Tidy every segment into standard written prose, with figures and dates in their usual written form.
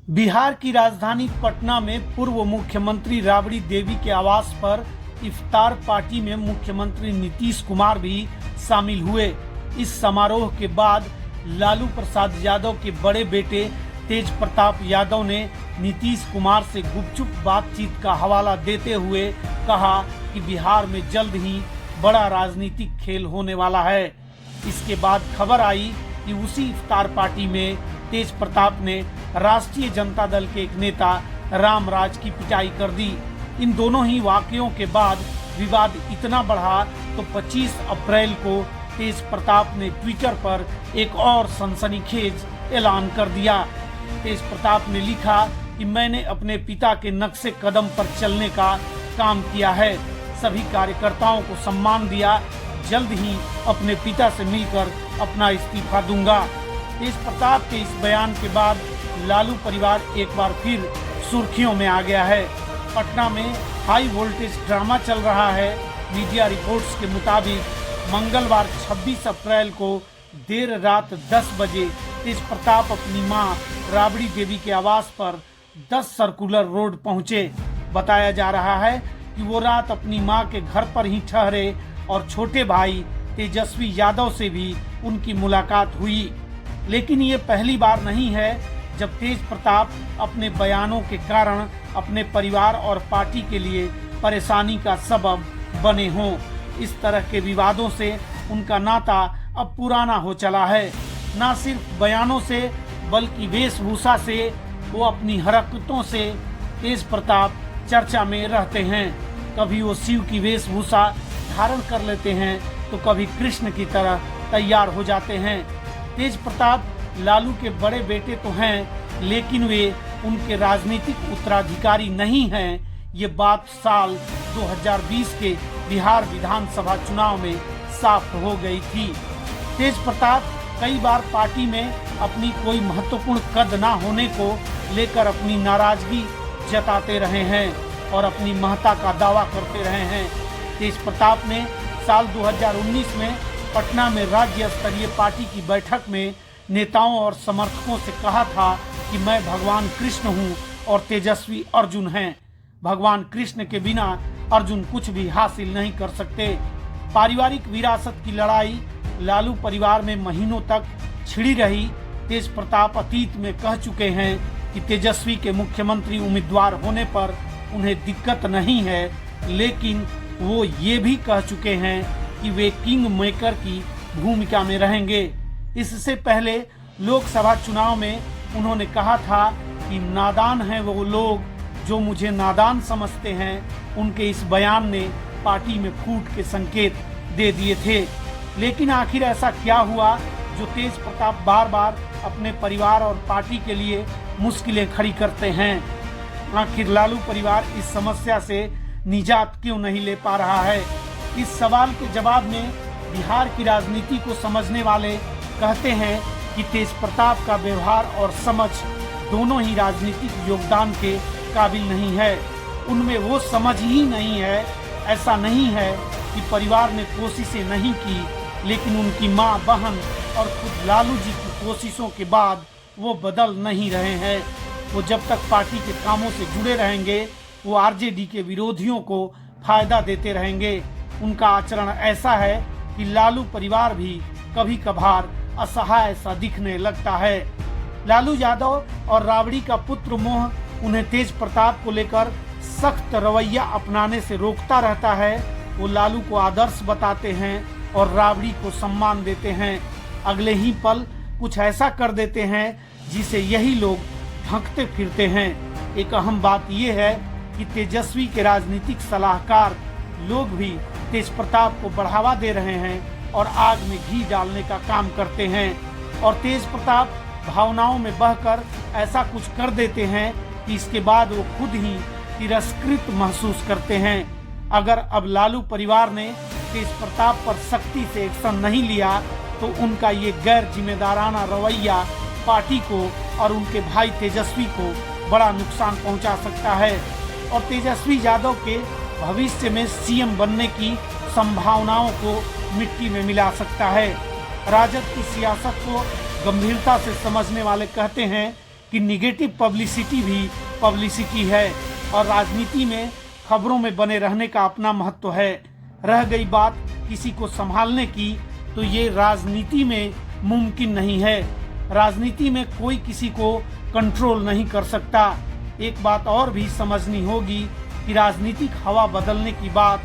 बिहार की राजधानी पटना में पूर्व मुख्यमंत्री राबड़ी देवी के आवास पर इफ्तार पार्टी में मुख्यमंत्री नीतीश कुमार भी शामिल हुए। इस समारोह के बाद लालू प्रसाद यादव के बड़े बेटे तेज प्रताप यादव ने नीतीश कुमार से गुपचुप बातचीत का हवाला देते हुए कहा कि बिहार में जल्द ही बड़ा राजनीतिक खेल होने वाला है। इसके बाद खबर आई कि उसी इफ्तार पार्टी में तेज प्रताप ने राष्ट्रीय जनता दल के एक नेता रामराज की पिटाई कर दी। इन दोनों ही वाकयों के बाद विवाद इतना बढ़ा तो 25 अप्रैल को तेज प्रताप ने ट्विटर पर एक और सनसनीखेज ऐलान कर दिया। तेज प्रताप ने लिखा कि मैंने अपने पिता के नक्शे कदम पर चलने का काम किया है, सभी कार्यकर्ताओं को सम्मान दिया, जल्द ही अपने पिता से मिलकर अपना इस्तीफा दूंगा। तेज प्रताप के इस बयान के बाद लालू परिवार एक बार फिर सुर्खियों में आ गया है। पटना में हाई वोल्टेज ड्रामा चल रहा है। मीडिया रिपोर्ट्स के मुताबिक मंगलवार 26 अप्रैल को देर रात 10 बजे तेज प्रताप अपनी मां राबड़ी देवी के आवास पर 10 सर्कुलर रोड पहुंचे। बताया जा रहा है कि वो रात अपनी मां के घर पर ही ठहरे और छोटे भाई तेजस्वी यादव से भी उनकी मुलाकात हुई। लेकिन ये पहली बार नहीं है जब तेज प्रताप अपने बयानों के कारण अपने परिवार और पार्टी के लिए परेशानी का सबब बने हों। इस तरह के विवादों से उनका नाता अब पुराना हो चला है। न सिर्फ बयानों से बल्कि वेशभूषा से, वो अपनी हरकतों से तेज प्रताप चर्चा में रहते हैं। कभी वो शिव की वेशभूषा धारण कर लेते हैं तो कभी कृष्ण की तरह तैयार हो जाते हैं। तेज प्रताप लालू के बड़े बेटे तो हैं, लेकिन वे उनके राजनीतिक उत्तराधिकारी नहीं हैं। ये बात साल 2020 के बिहार विधानसभा चुनाव में साफ हो गई थी। तेज प्रताप कई बार पार्टी में अपनी कोई महत्वपूर्ण कद न होने को लेकर अपनी नाराजगी जताते रहे हैं और अपनी महत्ता का दावा करते रहे हैं। तेज प्रताप ने साल 2019 में पटना में राज्य स्तरीय पार्टी की बैठक में नेताओं और समर्थकों से कहा था कि मैं भगवान कृष्ण हूं और तेजस्वी अर्जुन हैं। भगवान कृष्ण के बिना अर्जुन कुछ भी हासिल नहीं कर सकते। पारिवारिक विरासत की लड़ाई लालू परिवार में महीनों तक छिड़ी रही। तेज प्रताप अतीत में कह चुके हैं कि तेजस्वी के मुख्यमंत्री उम्मीदवार होने पर उन्हें दिक्कत नहीं है, लेकिन वो ये भी कह चुके हैं कि वे किंग मेकर की भूमिका में रहेंगे। इससे पहले लोकसभा चुनाव में उन्होंने कहा था कि नादान हैं वो लोग जो मुझे नादान समझते हैं। उनके इस बयान ने पार्टी में फूट के संकेत दे दिए थे। लेकिन आखिर ऐसा क्या हुआ जो तेज प्रताप बार बार अपने परिवार और पार्टी के लिए मुश्किलें खड़ी करते हैं? आखिर लालू परिवार इस समस्या से निजात क्यों नहीं ले पा रहा है? इस सवाल के जवाब में बिहार की राजनीति को समझने वाले कहते हैं कि तेज प्रताप का व्यवहार और समझ दोनों ही राजनीतिक योगदान के काबिल नहीं है। उनमें वो समझ ही नहीं है। ऐसा नहीं है कि परिवार ने कोशिशें नहीं की, लेकिन उनकी मां, बहन और खुद लालू जी की कोशिशों के बाद वो बदल नहीं रहे हैं। वो जब तक पार्टी के कामों से जुड़े रहेंगे, वो आरजेडी के विरोधियों को फायदा देते रहेंगे। उनका आचरण ऐसा है कि लालू परिवार भी कभी कभार असहाय सा दिखने लगता है। लालू यादव और राबड़ी का पुत्र मोह उन्हें तेज प्रताप को लेकर सख्त रवैया अपनाने से रोकता रहता है। वो लालू को आदर्श बताते हैं और राबड़ी को सम्मान देते हैं। अगले ही पल कुछ ऐसा कर देते हैं जिसे यही लोग भंकते फिरते हैं। एक अहम बात यह है कि तेजस्वी के राजनीतिक सलाहकार लोग भी तेज प्रताप को बढ़ावा दे रहे हैं और आग में घी डालने का काम करते हैं। और तेज प्रताप भावनाओं में बहकर ऐसा कुछ कर देते हैं कि इसके बाद वो खुद ही तिरस्कृत महसूस करते हैं। अगर अब लालू परिवार ने तेज प्रताप पर सख्ती से एक्शन नहीं लिया तो उनका ये गैर जिम्मेदाराना रवैया पार्टी को और उनके भाई तेजस्वी को बड़ा नुकसान पहुंचा सकता है और तेजस्वी यादव के भविष्य में सीएम बनने की संभावनाओं को मिट्टी में मिला सकता है। राजद की सियासत को गंभीरता से समझने वाले कहते हैं कि निगेटिव पब्लिसिटी भी पब्लिसिटी है और राजनीति में खबरों में बने रहने का अपना महत्व है। रह गई बात किसी को संभालने की, तो ये राजनीति में मुमकिन नहीं है। राजनीति में कोई किसी को कंट्रोल नहीं कर सकता। एक बात और भी समझनी होगी कि राजनीतिक हवा बदलने की बात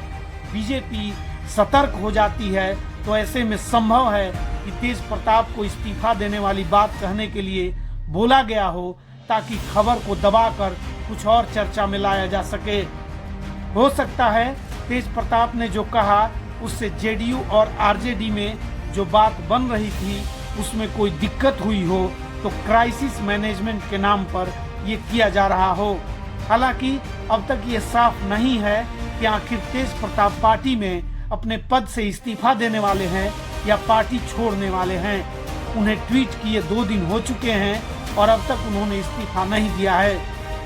बीजेपी सतर्क हो जाती है, तो ऐसे में संभव है कि तेज प्रताप को इस्तीफा देने वाली बात कहने के लिए बोला गया हो, ताकि खबर को दबाकर कुछ और चर्चा में लाया जा सके। हो सकता है तेज प्रताप ने जो कहा उससे जेडीयू और आरजेडी में जो बात बन रही थी उसमें कोई दिक्कत हुई हो, तो क्राइसिस मैनेजमेंट के नाम पर ये किया जा रहा हो। हालांकि अब तक ये साफ नहीं है कि आखिर तेज प्रताप पार्टी में अपने पद से इस्तीफा देने वाले हैं या पार्टी छोड़ने वाले हैं। उन्हें ट्वीट किए 2 दिन हो चुके हैं और अब तक उन्होंने इस्तीफा नहीं दिया है।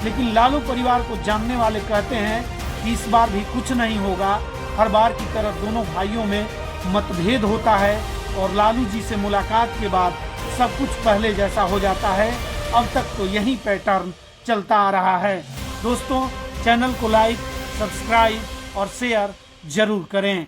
लेकिन लालू परिवार को जानने वाले कहते हैं कि इस बार भी कुछ नहीं होगा। हर बार की तरह दोनों भाइयों में मतभेद होता है और लालू जी से मुलाकात के बाद सब कुछ पहले जैसा हो जाता है। अब तक तो यही पैटर्न चलता आ रहा है। दोस्तों, चैनल को लाइक, सब्सक्राइब और शेयर जरूर करें।